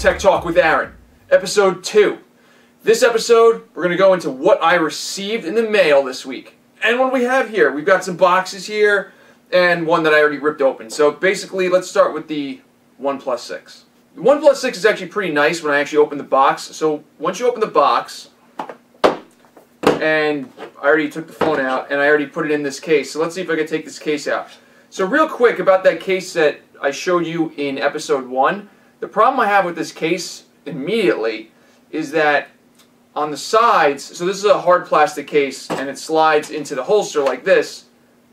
Tech Talk with Aaron, episode 2. This episode, we're going to go into what I received in the mail this week. And what do we have here? We've got some boxes here, and one that I already ripped open. So basically, let's start with the OnePlus 6. The OnePlus 6 is actually pretty nice when I actually open the box. So once you open the box, and I already took the phone out, and I already put it in this case. So let's see if I can take this case out. So real quick about that case that I showed you in episode 1. The problem I have with this case immediately is that on the sides, so this is a hard plastic case and it slides into the holster like this.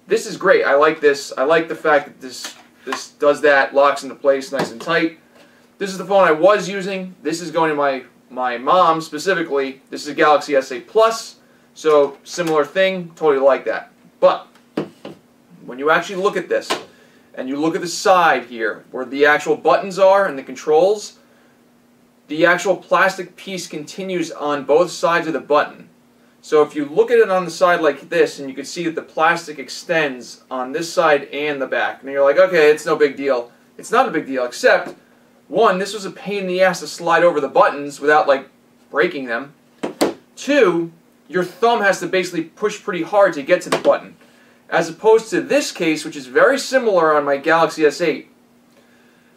This is great. I like this. I like the fact that this does that, locks into place nice and tight. This is the phone I was using. This is going to my mom specifically. This is a Galaxy S8 Plus, so similar thing, totally like that. But when you actually look at this, and you look at the side here, where the actual buttons are and the controls, the actual plastic piece continues on both sides of the button. So if you look at it on the side like this, and you can see that the plastic extends on this side and the back, and you're like, okay, it's no big deal. It's not a big deal, except, one, this was a pain in the ass to slide over the buttons without, like, breaking them. 2, your thumb has to basically push pretty hard to get to the button. As opposed to this case, which is very similar on my Galaxy S8,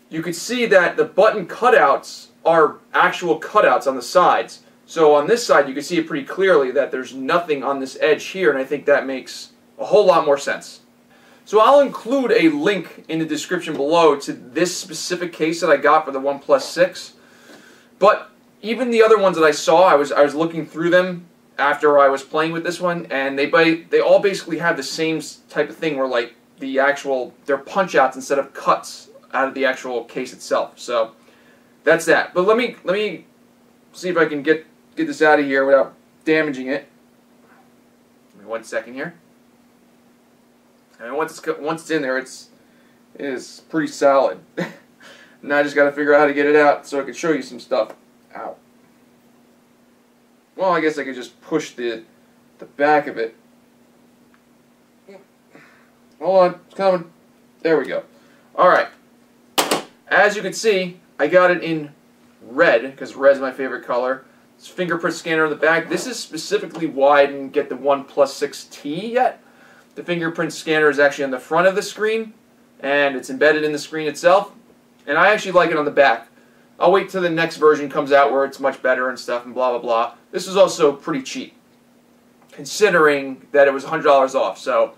you could see that the button cutouts are actual cutouts on the sides. So on this side, you can see it pretty clearly that there's nothing on this edge here, and I think that makes a whole lot more sense. So I'll include a link in the description below to this specific case that I got for the OnePlus 6. But even the other ones that I saw, I was looking through them after I was playing with this one, and they all basically have the same type of thing where, like, they're punch outs instead of cuts out of the actual case itself. So that's that. But let me see if I can get this out of here without damaging it. Give me 1 second here. And once it's in there, it is pretty solid. Now I just got to figure out how to get it out so I can show you some stuff. Ow. Well, I guess I could just push the back of it. Hold on, it's coming. There we go. Alright. As you can see, I got it in red, because red's my favorite color. It's fingerprint scanner on the back. This is specifically why I didn't get the OnePlus 6T yet. The fingerprint scanner is actually on the front of the screen, and it's embedded in the screen itself. And I actually like it on the back. I'll wait till the next version comes out where it's much better and stuff and blah blah blah. This was also pretty cheap, considering that it was $100 off. So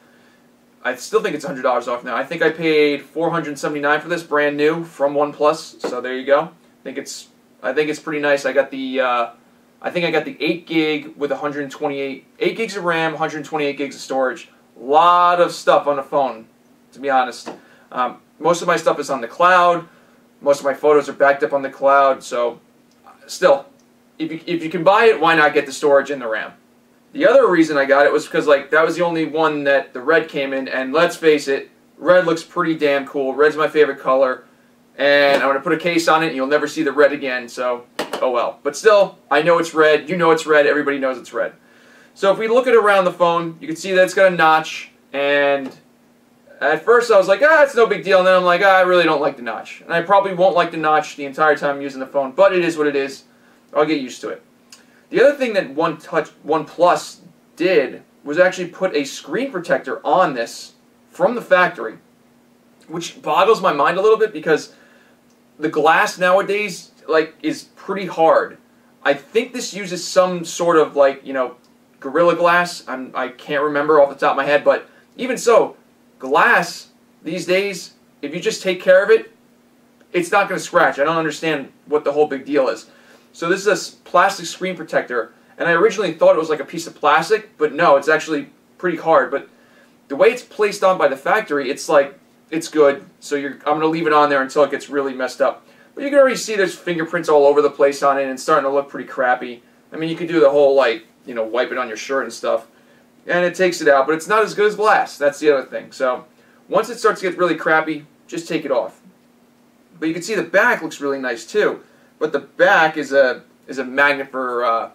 I still think it's $100 off now. I think I paid $479 for this, brand new from OnePlus. So there you go. I think it's pretty nice. I got the I think I got the 8 gig with 8 gigs of RAM, 128 gigs of storage. A lot of stuff on the phone, to be honest. Most of my stuff is on the cloud. Most of my photos are backed up on the cloud, so still, if you can buy it, why not get the storage and the RAM? The other reason I got it was because, like, that was the only one that the red came in, and let's face it, red looks pretty damn cool. Red's my favorite color, and I'm going to put a case on it, and you'll never see the red again, so oh well. But still, I know it's red, you know it's red, everybody knows it's red. So if we look at around the phone, you can see that it's got a notch, and at first I was like, it's no big deal, and then I'm like, I really don't like the notch. And I probably won't like the notch the entire time I'm using the phone, but it is what it is. I'll get used to it. The other thing that OnePlus did was actually put a screen protector on this from the factory, which boggles my mind a little bit because the glass nowadays, like, is pretty hard. I think this uses some sort of, like, you know, Gorilla Glass. I can't remember off the top of my head, but even so, glass these days, if you just take care of it, it's not going to scratch. I don't understand what the whole big deal is. So this is a plastic screen protector, and I originally thought it was like a piece of plastic, but no, it's actually pretty hard. But the way it's placed on by the factory, it's like, it's good. So I'm going to leave it on there until it gets really messed up. But you can already see there's fingerprints all over the place on it, and it's starting to look pretty crappy. I mean, you could do the whole, like, you know, wipe it on your shirt and stuff, and it takes it out, but it's not as good as glass. That's the other thing. So once it starts to get really crappy, just take it off. But you can see the back looks really nice too. But the back is a magnet for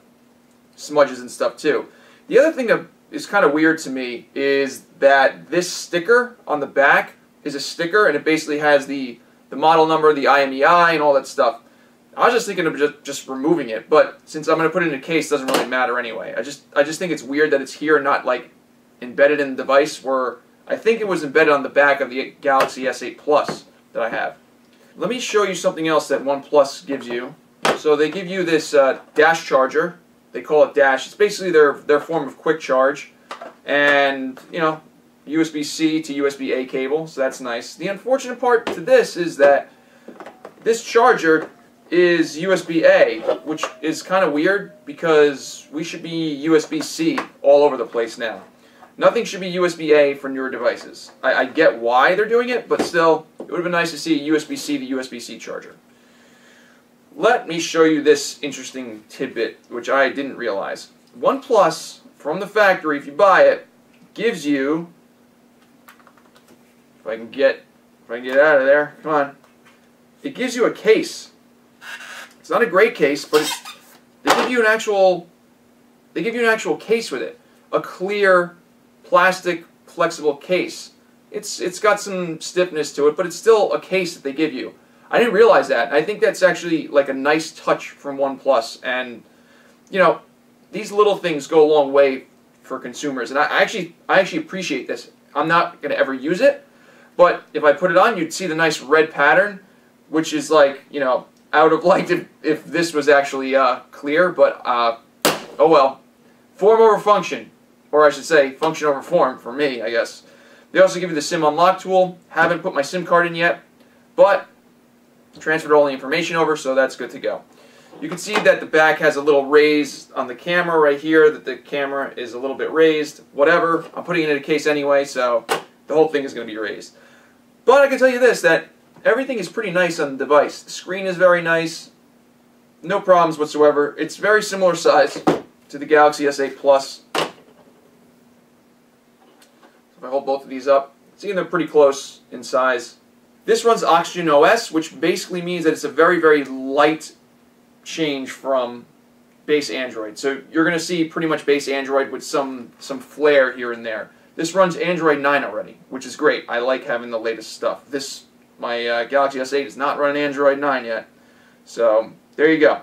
smudges and stuff too. The other thing that is kind of weird to me is that this sticker on the back is a sticker, and it basically has the model number, the IMEI, and all that stuff. I was just thinking of just removing it, but since I'm going to put it in a case, it doesn't really matter anyway. I just think it's weird that it's here and not like embedded in the device, where I think it was embedded on the back of the Galaxy S8 Plus that I have. Let me show you something else that OnePlus gives you. So they give you this dash charger. They call it dash. It's basically their form of quick charge, and you know, USB-C to USB-A cable, so that's nice. The unfortunate part to this is that this charger is USB-A, which is kind of weird because we should be USB-C all over the place now. Nothing should be USB-A for newer devices. I get why they're doing it, but still, it would have been nice to see a USB-C to USB-C charger. Let me show you this interesting tidbit, which I didn't realize. OnePlus, from the factory, if you buy it, gives you, if I can get out of there, come on, it gives you a case. It's not a great case, but they give you an actual case with it, a clear plastic flexible case. It's got some stiffness to it, but it's still a case that they give you. I didn't realize that. I think that's actually like a nice touch from OnePlus, and you know, these little things go a long way for consumers, and I actually appreciate this. I'm not going to ever use it, but if I put it on, you'd see the nice red pattern, which is like, you know, I would have liked it if this was actually clear, but oh well. Form over function, or I should say function over form for me, I guess. They also give you the SIM unlock tool. Haven't put my SIM card in yet, but transferred all the information over, so that's good to go. You can see that the back has a little raise on the camera right here, that the camera is a little bit raised. Whatever, I'm putting it in a case anyway, so the whole thing is going to be raised. But I can tell you this, that everything is pretty nice on the device. The screen is very nice, no problems whatsoever. It's very similar size to the Galaxy S8 Plus. So if I hold both of these up, see, they're pretty close in size. This runs Oxygen OS, which basically means that it's a very, very light change from base Android. So you're going to see pretty much base Android with some flair here and there. This runs Android 9 already, which is great. I like having the latest stuff. My Galaxy S8 is not running Android 9 yet. So there you go.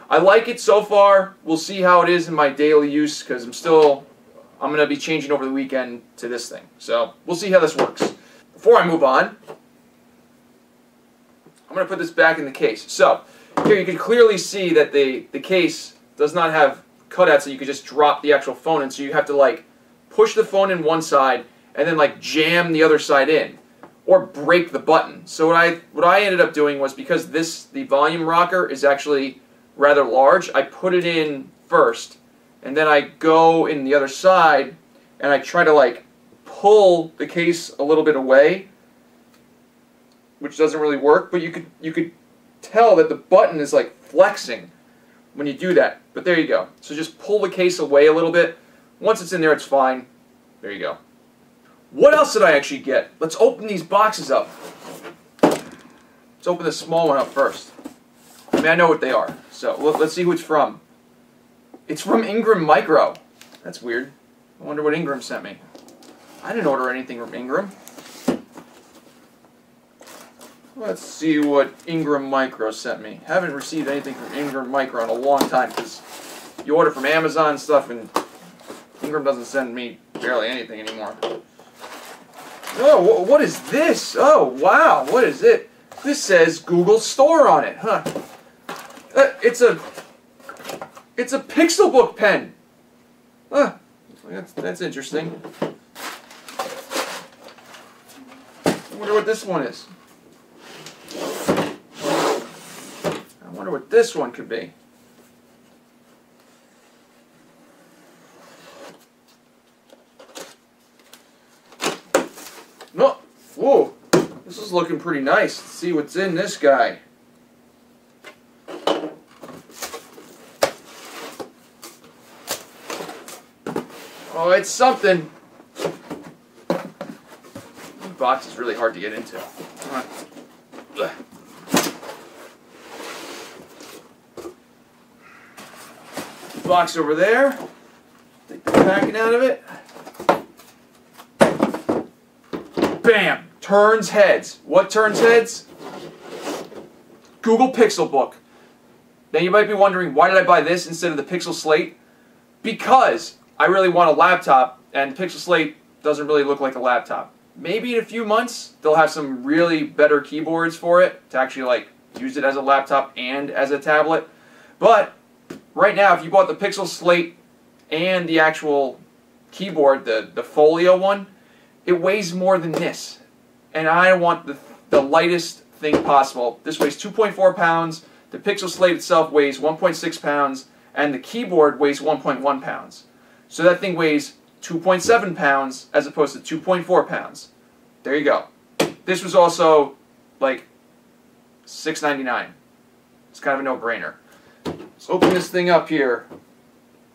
I like it so far. We'll see how it is in my daily use, because I'm going to be changing over the weekend to this thing. So we'll see how this works. Before I move on, I'm going to put this back in the case. So here you can clearly see that the case does not have cutouts so you could just drop the actual phone in. So you have to like push the phone in one side and then like jam the other side in, or break the button. So what I ended up doing was, because the volume rocker is actually rather large, I put it in first, and then I go in the other side and I try to like pull the case a little bit away, which doesn't really work, but you could tell that the button is like flexing when you do that. But there you go. So just pull the case away a little bit. Once it's in there, it's fine. There you go. What else did I actually get? Let's open these boxes up. Let's open the small one up first. I mean, I know what they are. So let's see who it's from. It's from Ingram Micro. That's weird. I wonder what Ingram sent me. I didn't order anything from Ingram. Let's see what Ingram Micro sent me. Haven't received anything from Ingram Micro in a long time, because you order from Amazon and stuff, and Ingram doesn't send me barely anything anymore. Oh, what is this? Oh, wow, what is it? This says Google Store on it, huh? It's a Pixelbook pen. Huh, that's interesting. I wonder what this one is. I wonder what this one could be. No, whoa, this is looking pretty nice. Let's see what's in this guy. Oh, it's something. The box is really hard to get into. Come on. Ugh. Box over there. Take the packing out of it. Bam! Turns heads. What turns heads? Google Pixelbook. Now you might be wondering, why did I buy this instead of the Pixel Slate? Because I really want a laptop, and Pixel Slate doesn't really look like a laptop. Maybe in a few months, they'll have some really better keyboards for it to actually like use it as a laptop and as a tablet. But right now, if you bought the Pixel Slate and the actual keyboard, the Folio one, it weighs more than this. And I want the lightest thing possible. This weighs 2.4 pounds, the Pixel Slate itself weighs 1.6 pounds, and the keyboard weighs 1.1 pounds. So that thing weighs 2.7 pounds as opposed to 2.4 pounds. There you go. This was also like $6.99. It's kind of a no-brainer. Let's open this thing up here.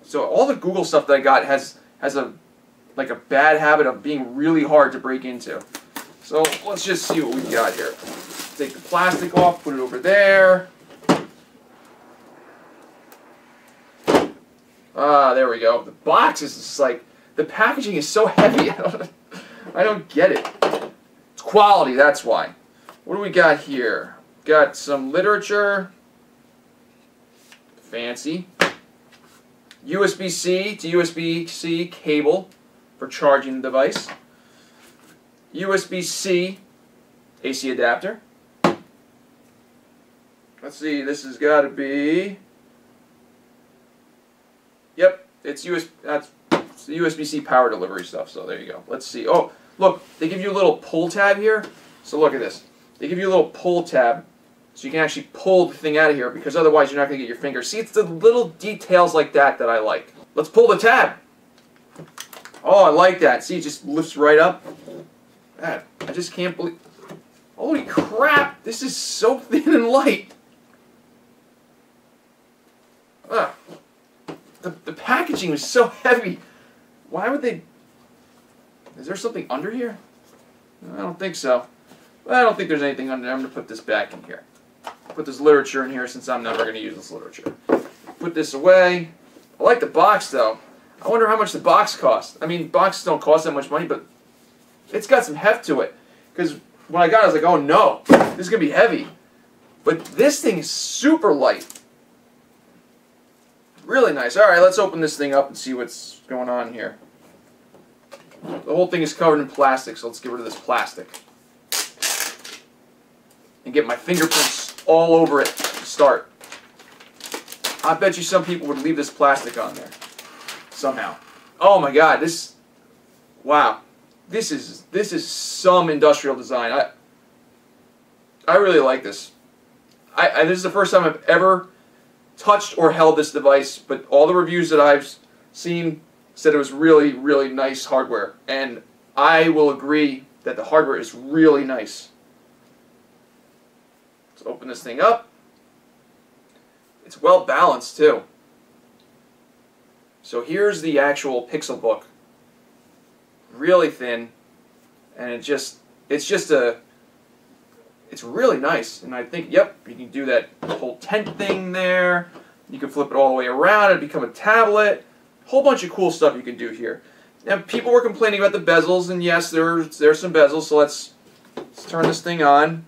So all the Google stuff that I got has a bad habit of being really hard to break into. So let's just see what we've got here. Take the plastic off, put it over there. Ah, there we go. The box is just like, the packaging is so heavy. I don't get it. It's quality, that's why. What do we got here? Got some literature. Fancy. USB-C to USB-C cable for charging the device. USB-C AC adapter. Let's see, this has got to be... Yep, it's USB-C power delivery stuff, so there you go. Let's see. Oh, look, they give you a little pull tab here. So look at this. They give you a little pull tab so you can actually pull the thing out of here, because otherwise you're not going to get your finger. See, it's the little details like that that I like. Let's pull the tab. Oh, I like that. See, it just lifts right up. Man, I just can't believe... Holy crap, this is so thin and light. The packaging was so heavy. Why would they... Is there something under here? I don't think so. I don't think there's anything under there. I'm going to put this back in here. Put this literature in here since I'm never going to use this literature. Put this away. I like the box though. I wonder how much the box costs. I mean, boxes don't cost that much money, but it's got some heft to it. Because when I got it, I was like, oh no, this is going to be heavy. But this thing is super light. Really nice. Alright, let's open this thing up and see what's going on here. The whole thing is covered in plastic, so let's get rid of this plastic. And get my fingerprints all over it to start. I bet you some people would leave this plastic on there. Somehow. Oh my god, this... Wow. This is some industrial design. I really like this. This is the first time I've ever touched or held this device, but all the reviews that I've seen said it was really, really nice hardware. And I will agree that the hardware is really nice. Let's open this thing up. It's well balanced too. So here's the actual Pixelbook. Really thin, and it's really nice. And I think, yep, you can do that whole tent thing there. You can flip it all the way around and become a tablet. Whole bunch of cool stuff you can do here. Now, people were complaining about the bezels, and yes, there's some bezels. So let's turn this thing on.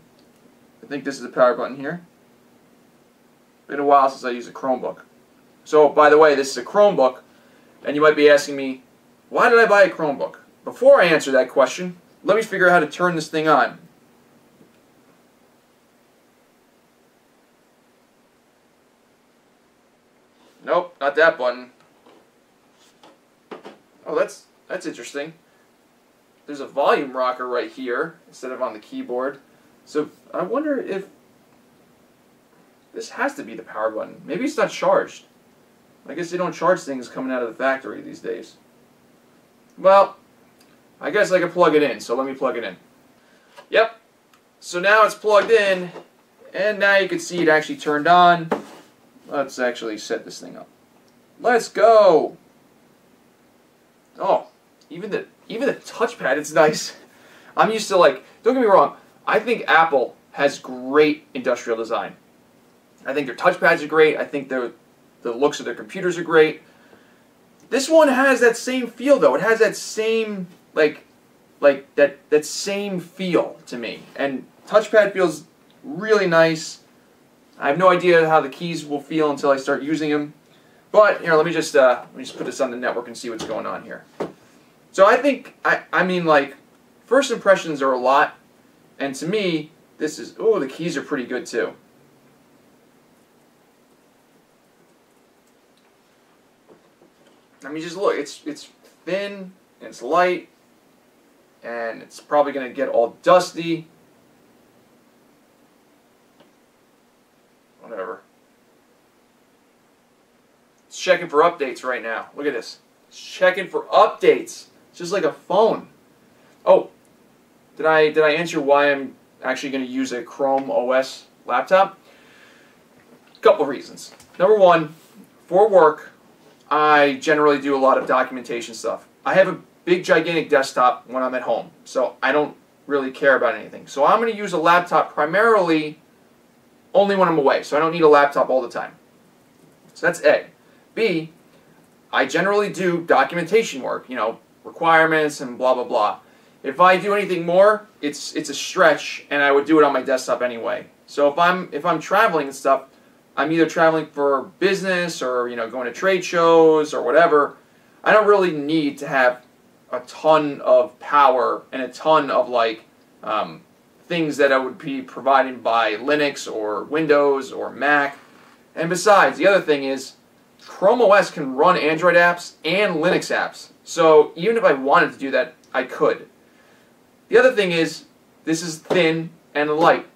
I think this is the power button here. Been a while since I used a Chromebook. So, by the way, this is a Chromebook, and you might be asking me, why did I buy a Chromebook? Before I answer that question, let me figure out how to turn this thing on. Nope, not that button. Oh, that's interesting. There's a volume rocker right here instead of on the keyboard. So I wonder if this has to be the power button. Maybe it's not charged. I guess they don't charge things coming out of the factory these days. Well, I guess I can plug it in, so let me plug it in. Yep, so now it's plugged in, and now you can see it actually turned on. Let's actually set this thing up. Let's go! Oh, even the touchpad, it's nice. I'm used to, like, don't get me wrong, I think Apple has great industrial design. I think their touchpads are great, I think the looks of their computers are great. This one has that same feel though. It has that same that same feel to me. And touchpad feels really nice. I have no idea how the keys will feel until I start using them. But here, let me just put this on the network and see what's going on here. So I think, I mean, like, first impressions are a lot, and to me, this is, oh, the keys are pretty good too. I mean, just look, it's thin, and it's light, and it's probably going to get all dusty. Whatever. It's checking for updates right now. Look at this. It's checking for updates. It's just like a phone. Oh, did I answer why I'm actually going to use a Chrome OS laptop? A couple reasons. Number one, for work, I generally do a lot of documentation stuff. I have a big, gigantic desktop when I'm at home, so I don't really care about anything. So I'm going to use a laptop primarily only when I'm away, so I don't need a laptop all the time. So that's A. B, I generally do documentation work, you know, requirements and blah, blah, blah. If I do anything more, it's a stretch, and I would do it on my desktop anyway. So if I'm traveling and stuff, I'm either traveling for business or, you know, going to trade shows or whatever. I don't really need to have a ton of power and a ton of like things that I would be provided by Linux or Windows or Mac. And besides, the other thing is Chrome OS can run Android apps and Linux apps. So even if I wanted to do that, I could. The other thing is this is thin and light.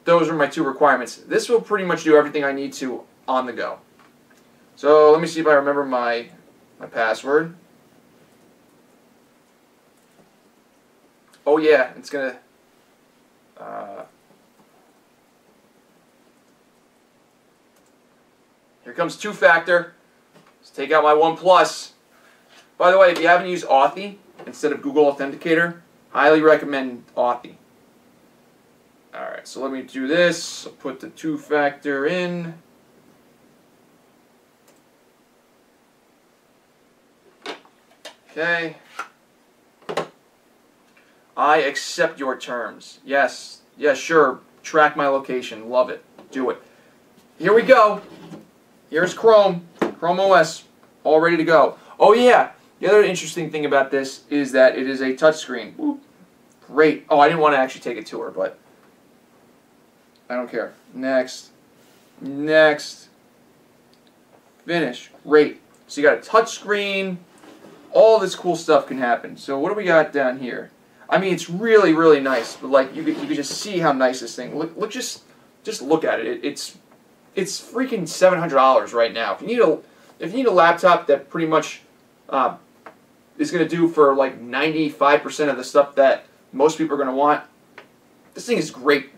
Those are my two requirements. This will pretty much do everything I need to on the go. So let me see if I remember my password. Oh yeah, it's gonna here comes two-factor. Let's take out my OnePlus. By the way, if you haven't used Authy instead of Google Authenticator, highly recommend Authy. Alright, so let me do this. I'll put the two-factor in. Okay. I accept your terms. Yes. Yes, sure. Track my location. Love it. Do it. Here we go. Here's Chrome. Chrome OS. All ready to go. Oh yeah. The other interesting thing about this is that it is a touchscreen. Whoop. Great. Oh, I didn't want to actually take it to her, but I don't care. Next. Next. Finish. Great. So you got a touchscreen. All this cool stuff can happen. So what do we got down here? I mean, it's really, really nice. But like, you can just see how nice this thing. Look, just look at it. It's freaking $700 right now. If you need a laptop that pretty much is going to do for like 95% of the stuff that most people are going to want, this thing is great.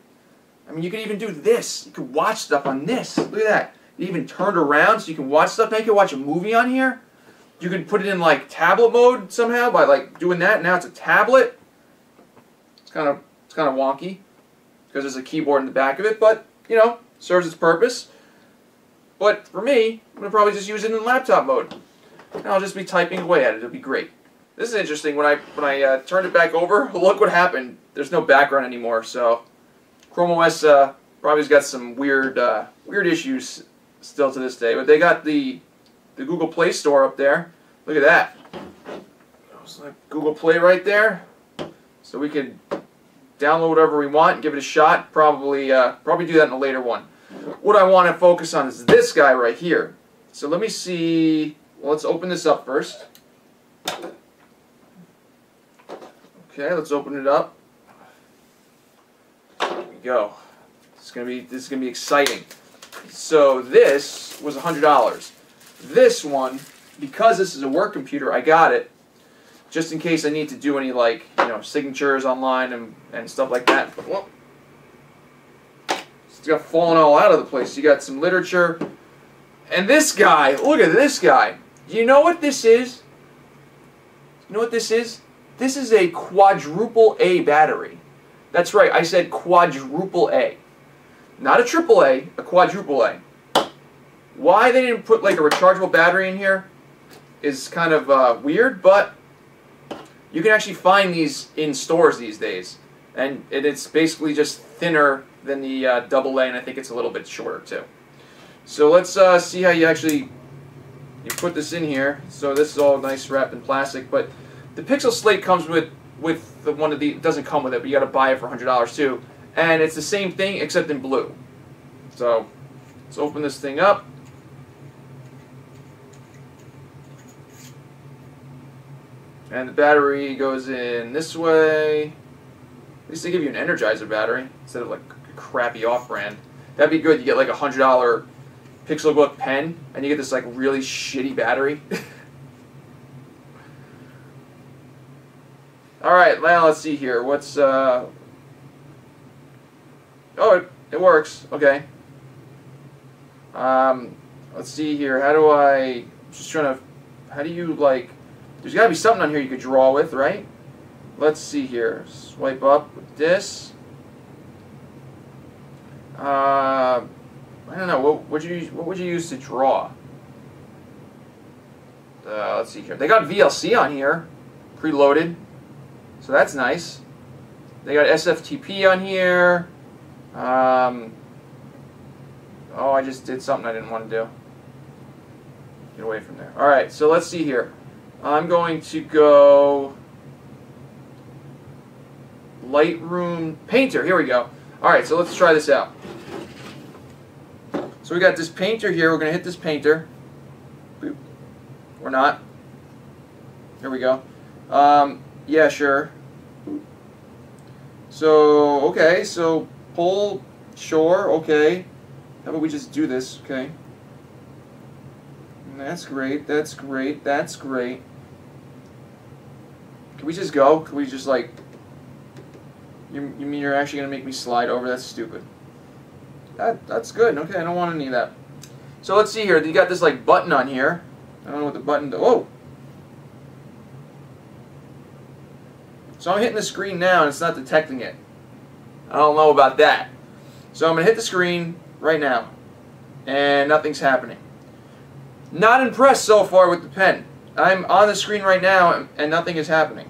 I mean, you can even do this. You can watch stuff on this. Look at that. It even turned around so you can watch stuff. Now you can watch a movie on here. You can put it in like tablet mode somehow by like doing that. Now it's a tablet. It's kind of wonky because there's a keyboard in the back of it, but you know, serves its purpose. But for me, I'm gonna probably just use it in laptop mode, and I'll just be typing away at it. It'll be great. This is interesting. When I turned it back over, look what happened. There's no background anymore. So Chrome OS probably has got some weird issues still to this day. But they got the Google Play Store up there. Look at that. It's like Google Play right there. So we could download whatever we want and give it a shot. Probably do that in a later one. What I want to focus on is this guy right here. So let me see. Well, let's open this up first. Okay, let's open it up. There we go. This is gonna be exciting. So this was $100. This one, because this is a work computer, I got it just in case I need to do any, like, you know, signatures online and stuff like that. But, well, it's got fallen all out of the place. You got some literature. And this guy, look at this guy. Do you know what this is? You know what this is? This is a quadruple A battery. That's right, I said quadruple A. Not a triple A, a quadruple A. Why they didn't put like a rechargeable battery in here is kind of weird, but you can actually find these in stores these days. And it's basically just thinner than the AA, and I think it's a little bit shorter too. So let's see how you put this in here. So this is all nice wrapped in plastic, but the Pixel Slate comes with the one of the, it doesn't come with it, but you got to buy it for $100 too. And it's the same thing except in blue. So let's open this thing up. And the battery goes in this way. At least they give you an Energizer battery instead of like a crappy off-brand. That'd be good. You get like a $100 Pixelbook pen, and you get this like really shitty battery. All right, now let's see here. What's oh, it works. Okay. Let's see here. How do I? Just trying to. How do you like? There's got to be something on here you could draw with, right? Let's see here. Swipe up with this. I don't know. What would you use to draw? Let's see here. They got VLC on here, preloaded, so that's nice. They got SFTP on here. Oh, I just did something I didn't want to do. Get away from there. All right, so let's see here. I'm going to go Lightroom Painter. Here we go. All right, so let's try this out. So we got this painter here. We're going to hit this painter. Boop. Or not. Here we go. Yeah, sure. So, okay, so pull, sure, okay. How about we just do this, okay? That's great, that's great, that's great. Can we just go? Can we just like... You mean you're actually going to make me slide over? That's stupid. That's good. Okay, I don't want any of that. So let's see here. You got this like button on here. I don't know what the button does. Oh! So I'm hitting the screen now and it's not detecting it. I don't know about that. So I'm going to hit the screen right now. And nothing's happening. Not impressed so far with the pen. I'm on the screen right now and nothing is happening.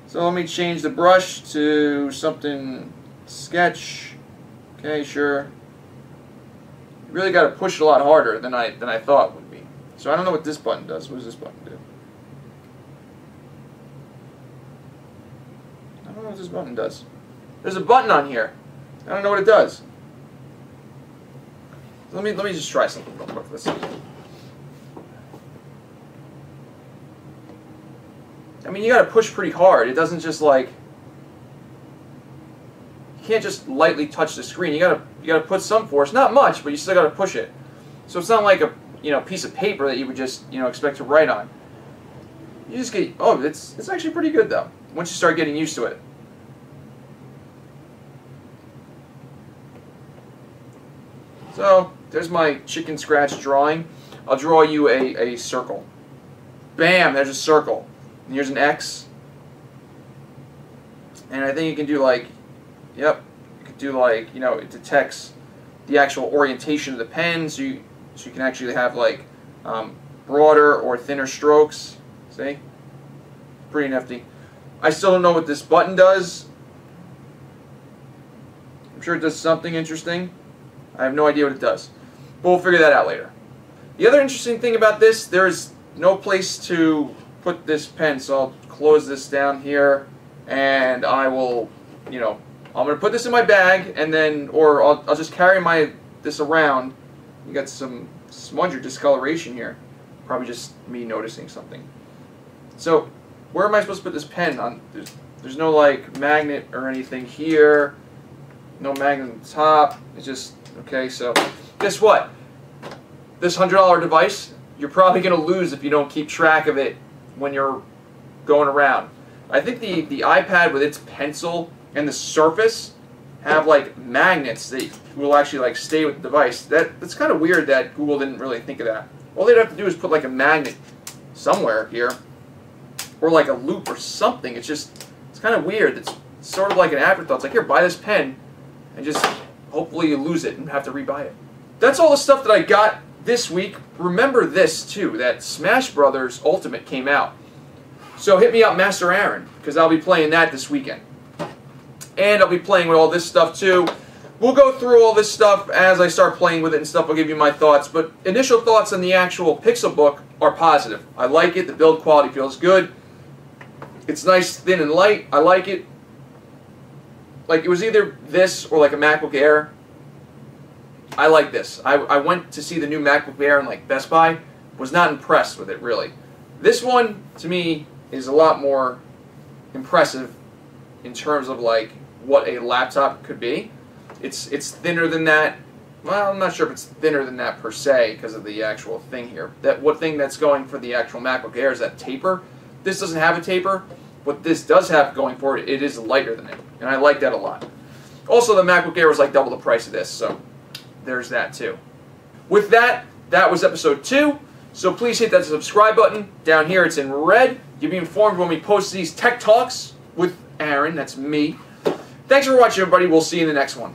So let me change the brush to something sketch. Okay, sure. You really got to push it a lot harder than I thought it would be. So I don't know what this button does. What does this button do? I don't know what this button does. There's a button on here. I don't know what it does. Let me just try something real quick. Let's see. I mean, you got to push pretty hard. It doesn't just like, you can't just lightly touch the screen. You gotta put some force, not much, but you still gotta push it. So it's not like a piece of paper that you would just expect to write on. You just get, oh, it's actually pretty good though once you start getting used to it. So there's my chicken scratch drawing. I'll draw you a circle. Bam! There's a circle. And here's an X. And I think you can do like, yep, you could do like, it detects the actual orientation of the pen, so you can actually have like broader or thinner strokes. See? Pretty nifty. I still don't know what this button does. I'm sure it does something interesting. I have no idea what it does. But we'll figure that out later. The other interesting thing about this, there's no place to put this pen, so I'll close this down here, and I will, I'm going to put this in my bag, and then, or I'll just carry this around. You got some smudge or discoloration here. Probably just me noticing something. So, where am I supposed to put this pen on? There's no like magnet or anything here. No magnet on the top. It's just, okay, so guess what? This $100 device, you're probably going to lose if you don't keep track of it when you're going around. I think the iPad with its pencil and the Surface have like magnets that will actually like stay with the device. That's kind of weird that Google didn't really think of that. All they'd have to do is put like a magnet somewhere here, or like a loop or something. It's kind of weird. It's sort of like an afterthought. It's like, here, buy this pen, and just hopefully you lose it and have to rebuy it. That's all the stuff that I got this week. Remember this too, that Smash Brothers Ultimate came out. So hit me up, Master Aron, because I'll be playing that this weekend. and I'll be playing with all this stuff too. We'll go through all this stuff as I start playing with it and stuff. I'll give you my thoughts, but initial thoughts on the actual Pixelbook are positive. I like it. The build quality feels good. It's nice, thin, and light. I like it. Like, it was either this or like a MacBook Air. I like this. I went to see the new MacBook Air in like Best Buy. Was not impressed with it, really. This one, to me, is a lot more impressive in terms of like what a laptop could be. It's thinner than that. Well, I'm not sure if it's thinner than that per se because of the actual thing here. That what thing that's going for the actual MacBook Air is that taper. This doesn't have a taper. What this does have going for it, it is lighter than it, and I like that a lot. Also, the MacBook Air was like double the price of this, so there's that too. With that, that was episode 2. So please hit that subscribe button. Down here, it's in red. You'll be informed when we post these tech talks with Aaron. That's me. Thanks for watching, everybody. We'll see you in the next one.